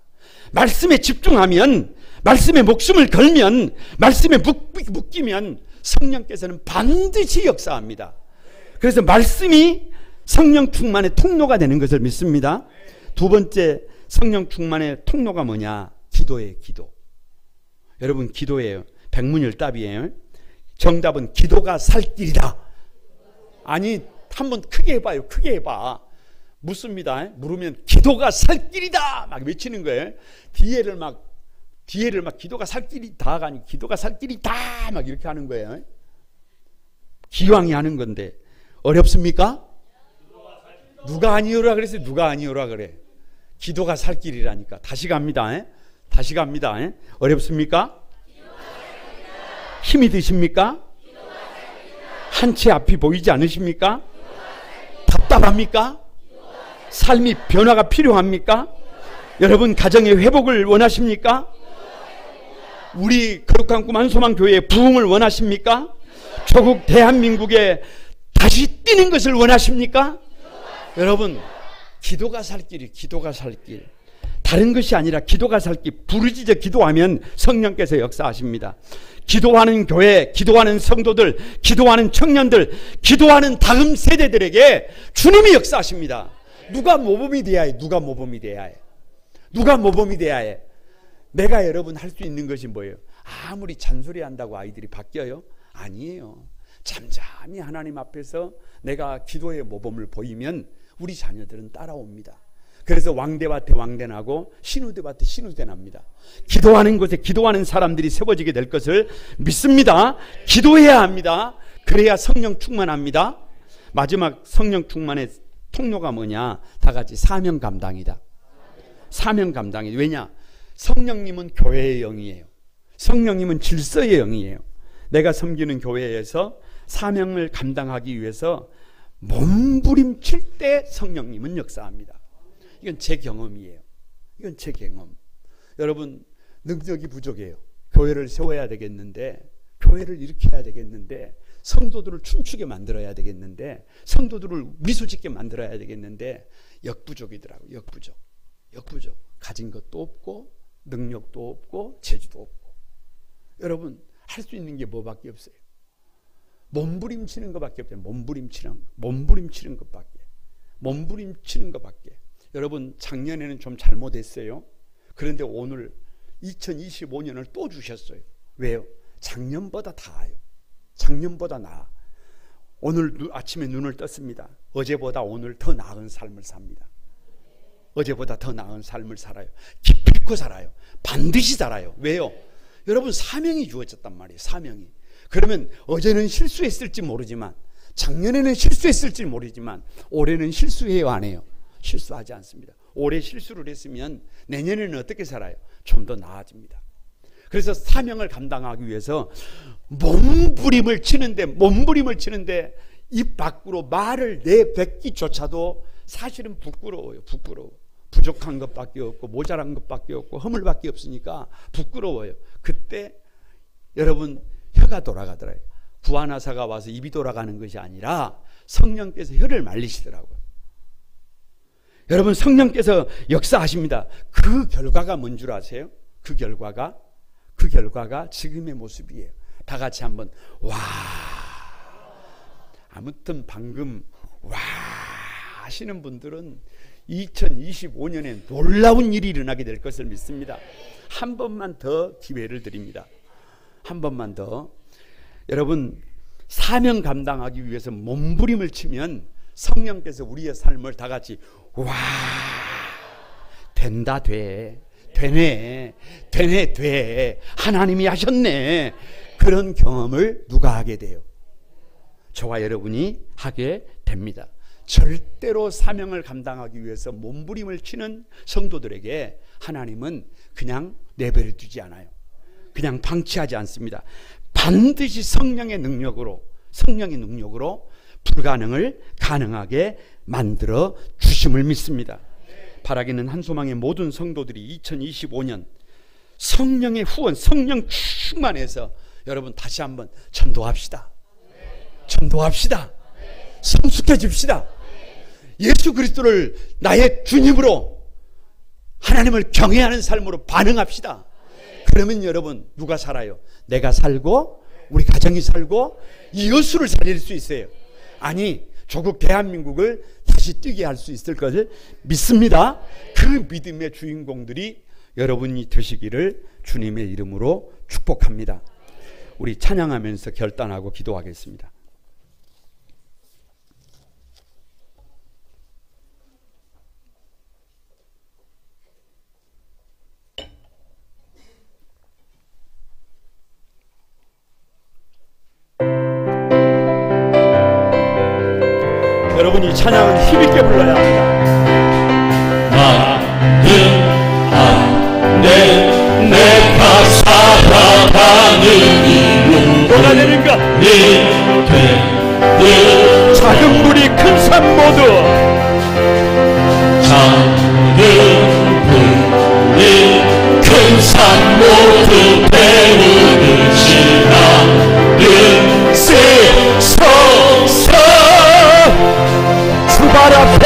S1: 말씀에 집중하면, 말씀에 목숨을 걸면, 말씀에 묶이면 성령께서는 반드시 역사합니다. 그래서 말씀이 성령 충만의 통로가 되는 것을 믿습니다. 두 번째 성령 충만의 통로가 뭐냐? 기도예요. 기도. 여러분 기도예요. 백문일답이에요. 정답은 기도가 살 길이다. 아니 한번 크게 해봐요. 크게 해봐. 묻습니다. 물으면 기도가 살 길이다 막 외치는 거예요. 뒤에를 막 기도가 살 길이다가 아니고 기도가 살 길이다 막 이렇게 하는 거예요. 기왕이 하는 건데 어렵습니까? 누가 아니오라 그랬어요? 누가 아니오라 그래? 기도가 살 길이라니까. 다시 갑니다. 다시 갑니다. 어렵습니까? 힘이 드십니까? 한 채 앞이 보이지 않으십니까? 답답합니까? 삶이 변화가 필요합니까? 여러분 가정의 회복을 원하십니까? 우리 거룩한 꿈 한소망교회의 부흥을 원하십니까? 조국 대한민국에 다시 뛰는 것을 원하십니까? 여러분 기도가 살 길이 기도가 살 길. 다른 것이 아니라 기도가 살 길. 부르짖어 기도하면 성령께서 역사하십니다. 기도하는 교회, 기도하는 성도들, 기도하는 청년들, 기도하는 다음 세대들에게 주님이 역사하십니다. 누가 모범이 돼야 해? 누가 모범이 돼야 해? 누가 모범이 돼야 해? 내가 여러분 할 수 있는 것이 뭐예요? 아무리 잔소리한다고 아이들이 바뀌어요? 아니에요. 잠잠히 하나님 앞에서 내가 기도의 모범을 보이면 우리 자녀들은 따라옵니다. 그래서 왕대와 대왕대 나고 신우대와 신우대 납니다. 기도하는 곳에 기도하는 사람들이 세워지게 될 것을 믿습니다. 기도해야 합니다. 그래야 성령 충만합니다. 마지막 성령 충만의 통로가 뭐냐? 다 같이 사명 감당이다. 사명 감당이. 왜냐? 성령님은 교회의 영이에요. 성령님은 질서의 영이에요. 내가 섬기는 교회에서 사명을 감당하기 위해서 몸부림칠 때 성령님은 역사합니다. 이건 제 경험이에요. 이건 제 경험. 여러분 능력이 부족해요. 교회를 세워야 되겠는데, 교회를 일으켜야 되겠는데, 성도들을 춤추게 만들어야 되겠는데, 성도들을 미소짓게 만들어야 되겠는데 역부족이더라고요. 역부족. 가진 것도 없고 능력도 없고 재주도 없고. 여러분 할 수 있는 게 뭐밖에 없어요? 몸부림치는 것밖에 없어요. 몸부림치는 것밖에. 여러분 작년에는 좀 잘못했어요. 그런데 오늘 2025년을 또 주셨어요. 왜요? 작년보다 나아요. 작년보다 나아. 오늘 아침에 눈을 떴습니다. 어제보다 오늘 더 나은 삶을 삽니다. 어제보다 더 나은 삶을 살아요. 기필코 살아요. 반드시 살아요. 왜요? 여러분 사명이 주어졌단 말이에요. 사명이. 그러면 어제는 실수했을지 모르지만, 작년에는 실수했을지 모르지만 올해는 실수해요, 안 해요? 실수하지 않습니다. 올해 실수를 했으면 내년에는 어떻게 살아요? 좀 더 나아집니다. 그래서 사명을 감당하기 위해서 몸부림을 치는데 입 밖으로 말을 내뱉기조차도 사실은 부끄러워요. 부족한 것밖에 없고 모자란 것밖에 없고 허물밖에 없으니까 부끄러워요. 그때 여러분 혀가 돌아가더라고요. 구하나사가 와서 입이 돌아가는 것이 아니라 성령께서 혀를 말리시더라고요. 여러분 성령께서 역사하십니다. 그 결과가 뭔 줄 아세요? 그 결과가 지금의 모습이에요. 다 같이 한번 와. 아무튼 방금 와 하시는 분들은 2025년에 놀라운 일이 일어나게 될 것을 믿습니다. 한 번만 더 기회를 드립니다. 한 번만 더. 여러분 사명 감당하기 위해서 몸부림을 치면 성령께서 우리의 삶을 다 같이 와 된다 돼 하나님이 하셨네. 그런 경험을 누가 하게 돼요? 저와 여러분이 하게 됩니다. 절대로 사명을 감당하기 위해서 몸부림을 치는 성도들에게 하나님은 그냥 내버려 두지 않아요. 그냥 방치하지 않습니다. 반드시 성령의 능력으로 불가능을 가능하게 만들어 주심을 믿습니다. 바라기는 한소망의 모든 성도들이 2025년 성령의 후원, 성령 충만해서 여러분 다시 한번 전도합시다. 성숙해집시다. 예수 그리스도를 나의 주님으로, 하나님을 경외하는 삶으로 반응합시다. 그러면 여러분 누가 살아요? 내가 살고 우리 가정이 살고 이웃을 살릴 수 있어요. 아니 조국 대한민국을 다시 뛰게 할 수 있을 것을 믿습니다. 그 믿음의 주인공들이 여러분이 되시기를 주님의 이름으로 축복합니다. 우리 찬양하면서 결단하고 기도하겠습니다. 여러분이 찬양은 힘있게 불러야 합니다.
S2: 나는 안돼 내가 살아가는 이유
S1: 뭐가 되는가?
S2: 네
S1: 작은 물이 큰 산 모두
S2: 작은 물이 큰 산 모두 배우는 신하는 세서서
S1: 주발 앞에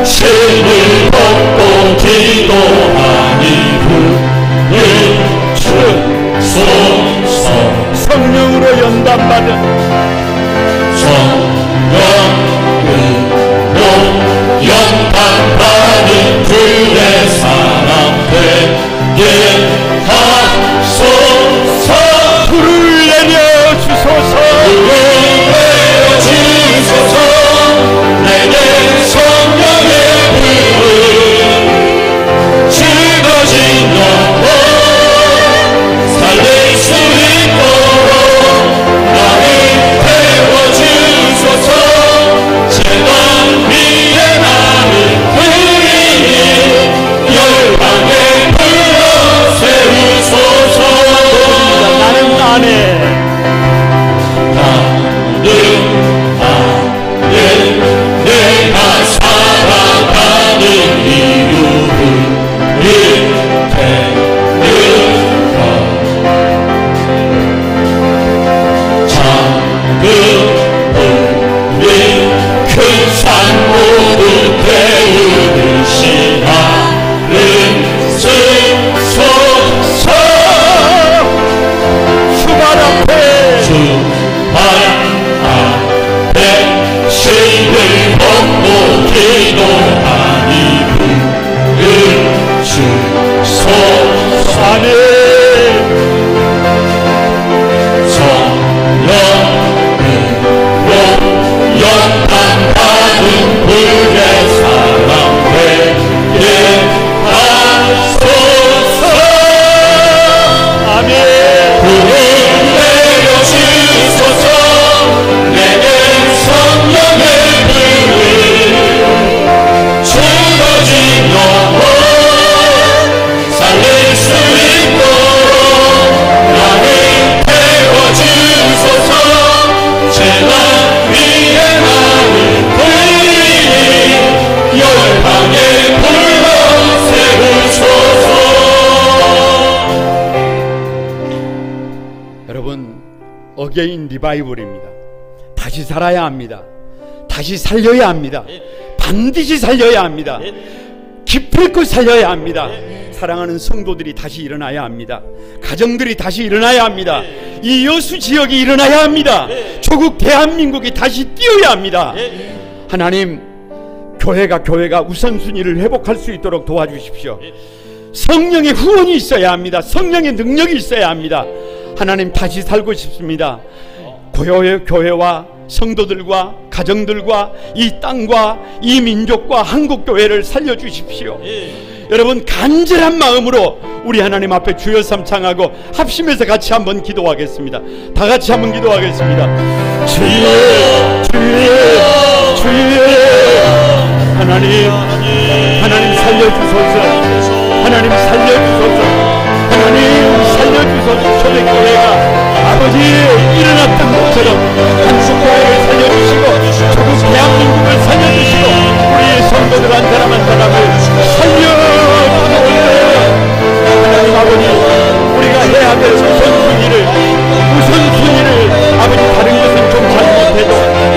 S2: 신을 벗고 기도하니 부르 주소서
S1: 성령으로 연단받은
S2: 성령으로 연단받은 주의 사람 되게 하소서
S1: 불을 내려 주소서
S2: 내게 성령의 불을 짊어진 영혼 살릴 수 있도록 나를 태워주소서 제단 위에 나를 불이니 열방에 불러 세우소서
S1: 나는 안에
S2: 내가 살아가는 이유를 되는 것 작은 불이 큰 산 모두 태우는 신하는 쓰소서
S1: 주발 앞에
S2: 신을 벗고 기도하니 부를 주소서 성령으로 연단받은 불의 사람 되게 하소서
S1: 아멘.
S2: 불을 내려주소서 내게 성령의 불을 짊어진 영혼 살릴 수 있도록 나를 태워주소서 제단 위에 나를 불리니 열방에 불러 세우소서
S1: 여러분, 어게인 리바이벌입니다. 다시 살아야 합니다. 다시 살려야 합니다. 반드시 살려야 합니다. 기필코 살려야 합니다. 사랑하는 성도들이 다시 일어나야 합니다. 가정들이 다시 일어나야 합니다. 이 여수 지역이 일어나야 합니다. 조국 대한민국이 다시 뛰어야 합니다. 하나님, 교회가 우선순위를 회복할 수 있도록 도와주십시오. 성령의 후원이 있어야 합니다. 성령의 능력이 있어야 합니다. 하나님, 다시 살고 싶습니다. 교회와 성도들과 가정들과 이 땅과 이 민족과 한국교회를 살려주십시오. 여러분, 간절한 마음으로 우리 하나님 앞에 주여 삼창하고 합심해서 같이 한번 기도하겠습니다. 다 같이 한번 기도하겠습니다. 주여, 주여, 주여. 하나님 살려주소서. 하나님 살려주소서. 하나님 살려주소서. 초대교회가 아버지 일어났던 것처럼 한국교회를 살려주시고 조국 대한민국을 살려주시고 우리의 성도들 한 사람 한 사람을 살려주옵소서. 하나님 아버지, 우리가 해야 될 우선순위를 아버지 다른 것은 좀 잘못해도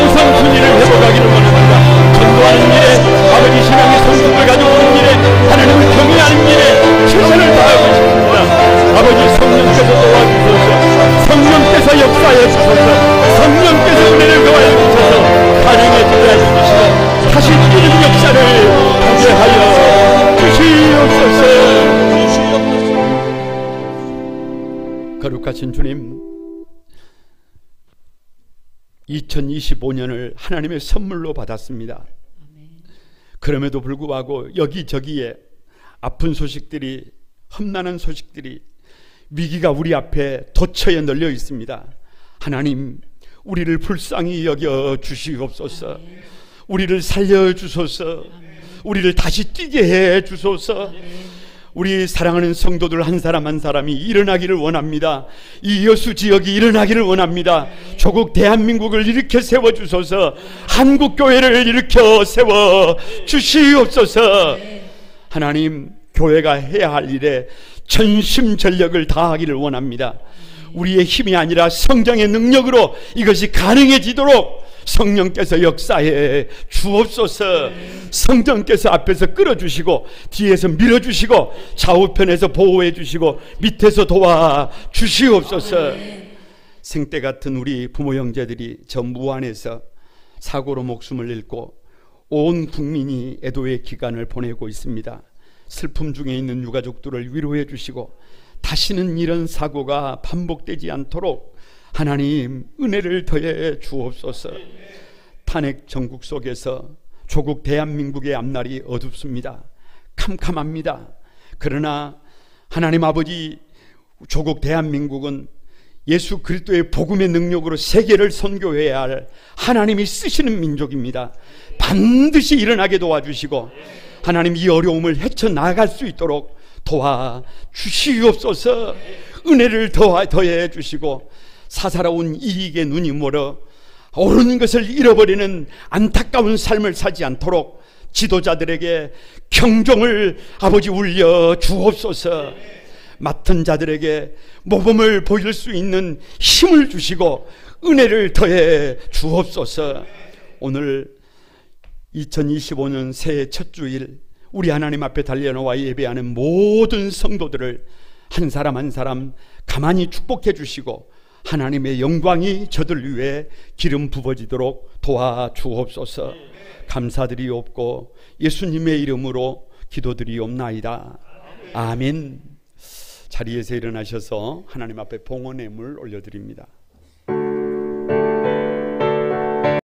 S1: 우선순위를 회복하기를 원합니다. 전도하는 일에 아버지 신앙의 성공을 가져오는 일에 하나님을 경외하는 일에 최선을 다하고 거룩하신 주님, 2025년을 하나님의 선물로 받았습니다. 그럼에도 불구하고 여기저기에 아픈 소식들이, 험난한 소식들이, 위기가 우리 앞에 도처에 널려 있습니다. 하나님, 우리를 불쌍히 여겨 주시옵소서. 우리를 살려 주소서. 우리를 다시 뛰게 해 주소서. 우리 사랑하는 성도들 한 사람 한 사람이 일어나기를 원합니다. 이 여수 지역이 일어나기를 원합니다. 조국 대한민국을 일으켜 세워 주소서. 한국교회를 일으켜 세워 주시옵소서. 하나님, 교회가 해야 할 일에 전심전력을 다하기를 원합니다. 우리의 힘이 아니라 성령의 능력으로 이것이 가능해지도록 성령께서 역사해 주옵소서. 성령께서 앞에서 끌어주시고 뒤에서 밀어주시고 좌우편에서 보호해 주시고 밑에서 도와 주시옵소서. 생때 같은 우리 부모 형제들이 저 무안에서 사고로 목숨을 잃고 온 국민이 애도의 기간을 보내고 있습니다. 슬픔 중에 있는 유가족들을 위로해 주시고 다시는 이런 사고가 반복되지 않도록 하나님 은혜를 더해 주옵소서. 탄핵 정국 속에서 조국 대한민국의 앞날이 어둡습니다. 캄캄합니다. 그러나 하나님 아버지, 조국 대한민국은 예수 그리스도의 복음의 능력으로 세계를 선교해야 할 하나님이 쓰시는 민족입니다. 반드시 일어나게 도와주시고 하나님, 이 어려움을 헤쳐나갈 수 있도록 도와주시옵소서. 은혜를 더해 주시고 사사로운 이익에 눈이 멀어 옳은 것을 잃어버리는 안타까운 삶을 살지 않도록 지도자들에게 경종을 아버지 울려 주옵소서. 맡은 자들에게 모범을 보일 수 있는 힘을 주시고 은혜를 더해 주옵소서. 오늘 2025년 새해 첫 주일 우리 하나님 앞에 달려나와 예배하는 모든 성도들을 한 사람 한 사람 가만히 축복해 주시고 하나님의 영광이 저들 위에 기름 부어지도록 도와주옵소서. 감사드리옵고 예수님의 이름으로 기도드리옵나이다. 아멘. 자리에서 일어나셔서 하나님 앞에 봉헌의 물 올려드립니다.